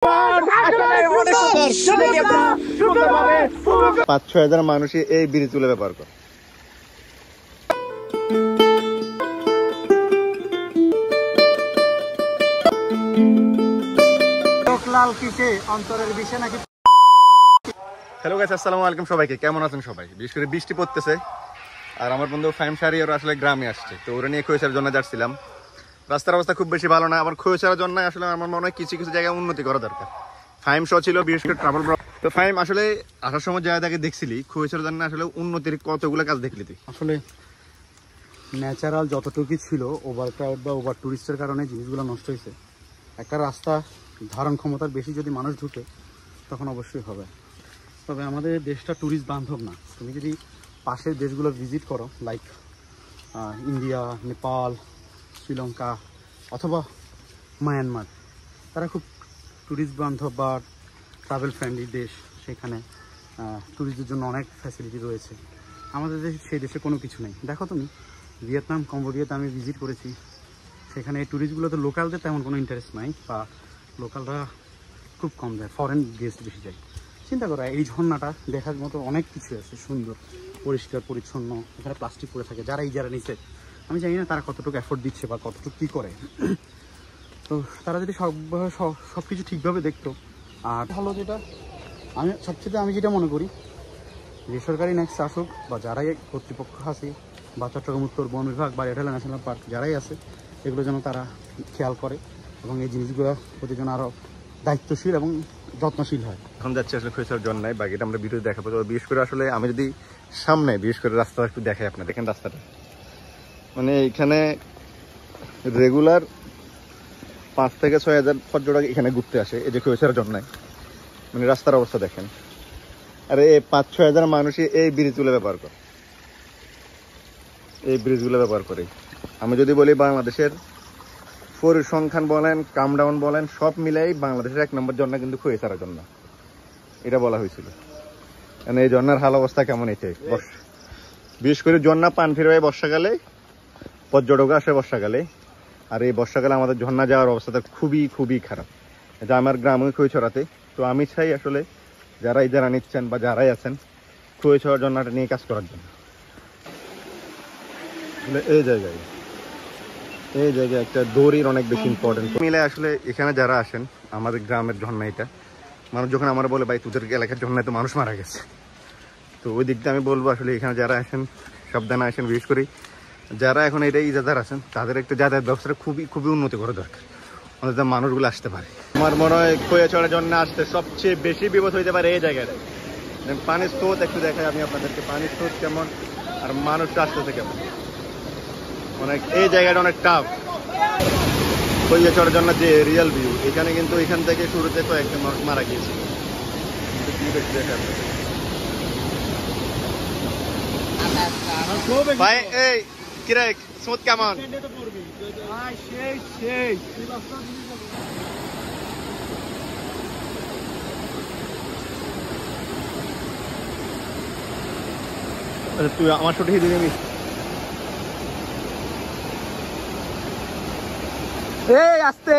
5-6 হাজার মানুষই এই ব্রিজ তুলে ব্যবহার করে। হ্যালো গাইস, আসসালামু আলাইকুম সবাইকে। কেমন আছেন সবাই? বিশেষ করে বৃষ্টি পড়তেছে আর আমার বন্ধু ফাহিম শাহরি ওরা আসলে গ্রামে আসছে, তো ওরা নিয়ে খৈসার জন্য যাচ্ছিলাম। রাস্তার অবস্থা খুব বেশি ভালো না, আবার খৈসার জন্য আসলে আমার মনে হয় কিছু কিছু জায়গায় উন্নতি করা দরকার। ফাহিম শো ছিল বিশেষ করে ট্রাভেল ব্লগ। তো ফাহিম আসলে আসার সময় জায়গাটাকে দেখছিলি খৈসার জন্য আসলে উন্নতির কতগুলো কাজ দেখলি তুই? আসলে ন্যাচারাল যতটুকুই ছিল ওভারক্রাউড বা ওভার ট্যুরিস্টের কারণে জিনিসগুলো নষ্ট হয়েছে। একটা রাস্তা ধারণ ক্ষমতার বেশি যদি মানুষ ঢুকে তখন অবশ্যই হবে। তবে আমাদের দেশটা ট্যুরিস্ট বান্ধব না। তুমি যদি পাশের দেশগুলো ভিজিট করো, লাইক ইন্ডিয়া, নেপাল, শ্রীলঙ্কা অথবা মায়ানমার, তারা খুব ট্যুরিস্ট বান্ধব বা ট্রাভেল ফ্রেন্ডলি দেশ। সেখানে ট্যুরিস্টদের জন্য অনেক ফ্যাসিলিটি রয়েছে। আমাদের দেশে সেই দেশে কোনো কিছু নেই। দেখো তুমি ভিয়েতনাম, কম্বোডিয়াতে আমি ভিজিট করেছি, সেখানে ট্যুরিস্টগুলোতে লোকালদের তেমন কোনো ইন্টারেস্ট নাই বা লোকালরা খুব কম যায়, ফরেন গেস্ট বেশি যায়। চিন্তা করো, এই ঝর্ণাটা দেখার মতো অনেক কিছু আছে, সুন্দর, পরিষ্কার পরিচ্ছন্ন। এখানে প্লাস্টিক পড়ে থাকে, যারা নিচে আমি জানি না তারা কতটুকু এফোর্ট দিচ্ছে বা কতটুকু কী করে। তো তারা যদি সব কিছু ঠিকভাবে দেখতো। আর ভালো যেটা আমি যেটা মনে করি, বেসরকারি নেক্সট আসুক বা যারাই কর্তৃপক্ষ আছে বা চট্টগ্রাম উত্তর বন বিভাগ বা এটালা ন্যাশনাল পার্ক যারাই আছে, এগুলো যেন তারা খেয়াল করে এবং এই জিনিসগুলো প্রতি যেন আরও দায়িত্বশীল এবং যত্নশীল হয়। এখন যাচ্ছে আসলে খৈসার জন্য নাই, বাকিটা আমরা ভিডিও দেখাবো। বিশেষ করে আসলে আমি যদি সামনে বিশেষ করে রাস্তা একটু দেখাই আপনার, দেখেন রাস্তাটা মানে এখানে রেগুলার 5 থেকে 6 হাজার পর্যটক এখানে ঘুরতে আসে এই যে খৈসার জন্য। মানে রাস্তার অবস্থা দেখেন, আরে এই 5-6 হাজার মানুষই এই ব্রিজগুলো ব্যবহার করে, এই ব্রিজগুলো ব্যবহার করে। আমি যদি বলি বাংলাদেশের পরিসংখ্যান বলেন, কামডাউন বলেন, সব মিলাই বাংলাদেশের 1 নম্বর ঝর্ণা কিন্তু খৈসার জন্য, এটা বলা হয়েছিল। মানে এই ঝর্ণার হাল অবস্থা কেমন এটাই। বিশেষ করে ঝর্ণা পান ফিরে বর্ষাকালে, পর্যটক আসে বর্ষাকালে, আর এই বর্ষাকালে আমাদের ঝর্ণা যাওয়ার অবস্থাটা খুবই খুবই খারাপ। এটা আমার গ্রামে খৈছড়াতে। তো আমি চাই আসলে যারা নিচ্ছেন বা যারাই আছেন খৈছড়া ঝর্ণাটা নিয়ে কাজ করার জন্য। এই জায়গায় একটা দড়ির অনেক বেশি ইম্পর্টেন্ট মিলে আসলে এখানে যারা আসেন, আমাদের গ্রামের ঝর্ণা এটা। মানুষ যখন আমার বলে ভাই তোদের এলাকার ঝর্ণায় তো মানুষ মারা গেছে, তো ওই দিক দিয়ে আমি বলবো আসলে এখানে যারা আসেন সাবধানে আসেন। বিশেষ করে যারা এখন এটা ইজাদার আছেন তাদের একটা যাতায়াত ব্যবস্থাটা খুবই খুবই উন্নতি করা দরকার, অন্তত মানুষগুলো আসতে পারে। আমার মনে হয় খৈয়াছড়ার জন্য আসতে সবচেয়ে বেশি বিপদ হইতে পারে এই জায়গায়। পানির স্রোত একটু দেখাই আমি আপনাদেরকে, পানির স্রোত কেমন আর মানুষটা আসতেছে কেমন। অনেক এই জায়গাটা অনেক টাফ। খৈয়াছড়ার জন্য যে রিয়েল ভিউ, এখানে কিন্তু এখান থেকে শুরুতে কয়েকজন মানুষ মারা গিয়েছে। ভাই এই কিরে স্রোত কেমন? তুই আমার ছুটি দিয়ে দিবি। এই আস্তে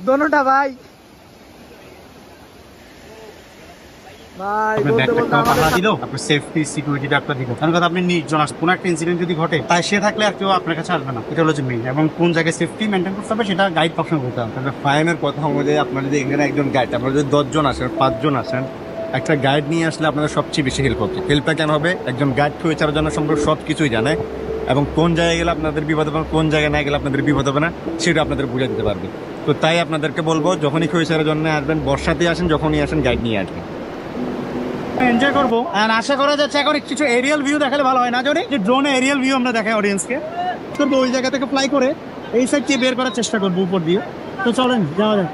দোনোটা ভাই আপনি নির্জন আসবেন, কোনো একটা ইনসিডেন্ট যদি ঘটে তাই সে থাকলে আর কেউ আপনার কাছে আসবে না। এটা হলো যে মেইন, এবং কোন জায়গায় সেফটি মেনটেন করতে হবে সেটা গাইড সবসময় করতে হবে। ফাহিমের কথা অনুযায়ী আপনার যদি এখানে একজন গাইড, আপনারা যদি 10 জন আসেন 5 জন আসেন, একটা গাইড নিয়ে আসলে আপনাদের সবচেয়ে বেশি হেল্প হবে। হেল্পটা কেন হবে? একজন গাইড খৈয়াছড়ার জন্য সম্পর্কে সব কিছুই জানে এবং কোন জায়গায় গেলে আপনাদের বিপদ হবে, কোন জায়গায় না গেলে আপনাদের বিপদ হবে না, সেটা আপনাদের বুঝে দিতে পারবে। তো তাই আপনাদেরকে বলবো, যখনই খৈয়াছড়ার জন্য আসবেন, বর্ষাতে আসেন, যখনই আসেন গাইড নিয়ে আসবেন। এনজয় করবো। আর আশা করা যাচ্ছে এখন কিছু এরিয়াল ভিউ দেখালে ভালো হয় না, জানি যে ড্রোনে এরিয়াল ভিউ আমরা দেখাই অডিয়েন্সকে। করবো ওই জায়গা থেকে ফ্লাই করে এই সাইড দিয়ে বের করার চেষ্টা করবো উপর দিয়ে। তো চলেন যাওয়া যাক।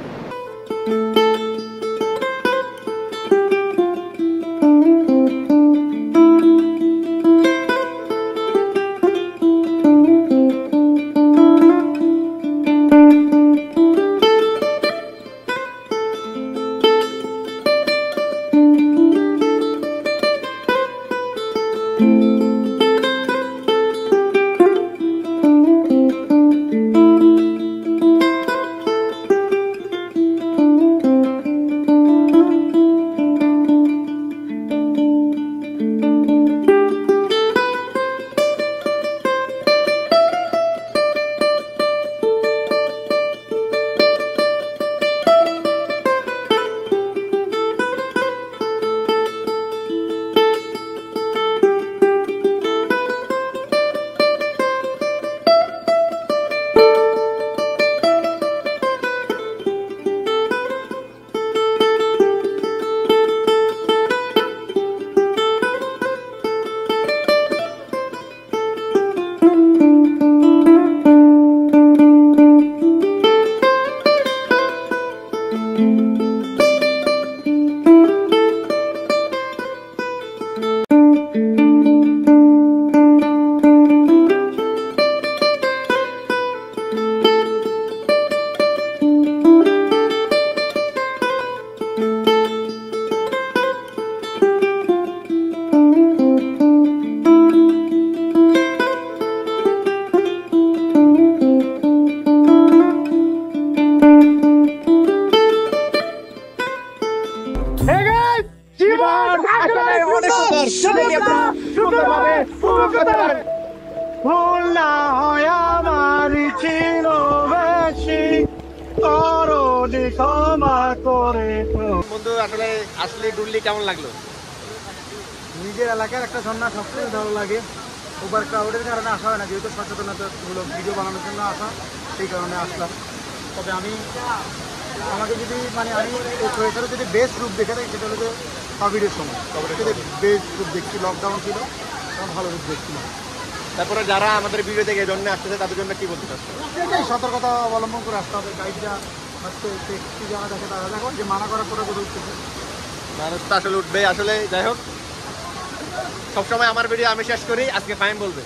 সুন্দরভাবে উপভোগ করতে পারেন। ভুল না হয় আমারই ছিল বেশি, করোনি ক্ষমা করে। বন্ধু আসলে আসলে ডুল্লি কেমন লাগলো? নিজের এলাকার একটা ঝর্ণা সবচেয়ে ভালো লাগে। ওভার ক্রাউডের কারণে আসা হয় না, যেহেতু সচেতনতামূলক ভিডিও বানানোর জন্য আসা, সেই কারণে আসলাম। তবে আমাকে যদি আমি এই প্রয়াসের যদি বেস্ট রূপ দেখে থাকি সেটা হলো যে কোভিডের সময় যদি বেস্ট রূপ দেখছি, লকডাউন ছিল তখন ভালো রূপ দেখছিলাম। তারপরে যারা আমাদের ভিডিও থেকে জন্য আসতেছে তাদের জন্য কি বলতে চাচ্ছেন? এটাই সতর্কতা অবলম্বন করে আসতে হবে। গাইডরা হচ্ছে সেফটি যারা দেখে তারা দেখো যে মানা করার পরে কোথাও উঠতেছে, মানুষ তো আসলে উঠবে। আসলে যাই হোক, সবসময় আমার ভিডিও আমি শেষ করি, আজকে ফাইন বলবে।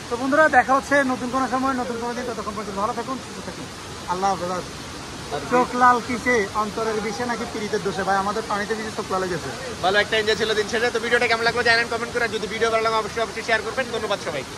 তো বন্ধুরা দেখা হচ্ছে নতুন কোনো সময় নতুন কোনো দিন। ততক্ষণ পর্যন্ত ভালো থাকুন, সুস্থ থাকুন। আল্লাহ হাফেজ। চোখ লাল কিসে, অন্তরের বিষে নাকি পীড়িতের দোষে? ভাই আমাদের পানিতে বেশি চোখ লালে গেছে। ভালো একটা এনজয় ছিল দিন শেষে। তো ভিডিওটা কেমন লাগলো জানেন কমেন্ট করে। যদি ভিডিও ভালো লাগে অবশ্যই শেয়ার করবেন। ধন্যবাদ সবাইকে।